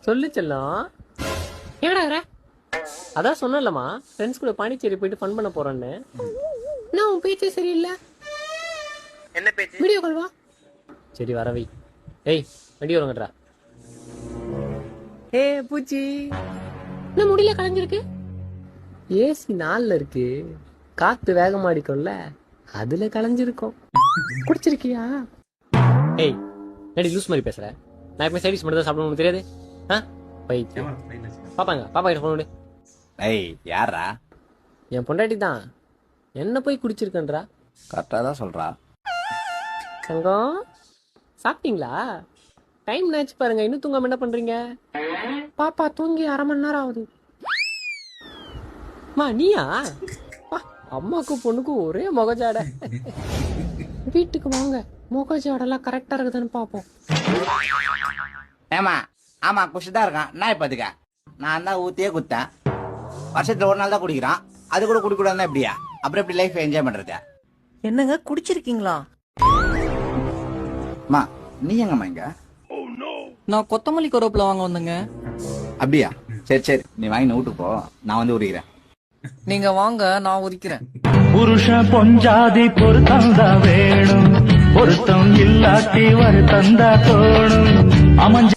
சொல்லு செல்லம். ஏடா அதான் சொன்னலமா ஃப்ரெண்ட்ஸ் கூட பாண்டிச்சேரி போயிட்டு ஃபன் பண்ண போறேன்னு. நான் உன் பேச்சே சரியில்லை. என்ன பேச்சு? வீடியோ கால் வா. சரி வரவை. ஏய் வண்டி வருங்கட்ரா. ஏ பூச்சி, என்ன முடியல கலைஞ்சிருக்கு. ஏசி 4ல இருக்கு, காத்து வேகமா அடிக்கும்ல, அதுல கலைஞ்சிருக்கும். குடிச்சிருக்கியா? ஏய் நடி லூஸ் மாதிரி பேசுற. நான் எப்பவுமே சைடிஸ் மட்டும் தான் சாப்பிடணும் தெரியாது. பைத்தியம். பாப்பாங்க, பாப்பா கிட்ட போன். ஏய் யாரா? என் பொண்டாட்டி தான். என்ன போய் குடிச்சிருக்கன்றா. கரெக்டா தான் சொல்றா. தங்கம் சாப்பிட்டீங்களா? டைம் ஆச்சு பாருங்க, இன்னும் தூங்காம என்ன பண்றீங்க? பாப்பா தூங்கி 1/2 மணி நேரம் ஆகுது. மா நீயா? அம்மாக்கும் பொண்ணுக்கும் ஒரே முகஜாட. வீட்டுக்கு வாங்க, முகஜாடெல்லாம் கரெக்டா இருக்குதுன்னு பாப்போம். ஏமா ஆமா குஷிதான் இருக்கான். நான் இப்ப அதுக்க நான் தான் ஊத்தியே குத்தேன். வருஷத்துல ஒரு நாள் தான் குடிக்கிறான், அது கூட குடிக்கூடாதுன்னா எப்படியா? அப்புறம் எப்படி லைஃப் என்ஜாய் பண்றது? என்னங்க குடிச்சிருக்கீங்களா? மா நீ எங்கம்மா இங்க? நான் கொத்தமல்லி கருவேப்பிலை வாங்க வந்தேங்க. அப்படியா? சரி சரி, நீ வாங்கி வீட்டுக்கு போ, நான் வந்து உரிக்கிறேன். நீங்க வாங்க, நான் உரிக்கிறேன். புருஷ பொஞ்சாதி பொருத்தந்தா வேணும், பொருத்தம் இல்லாட்டி வருத்தந்தா தோணும். அமைஞ்ச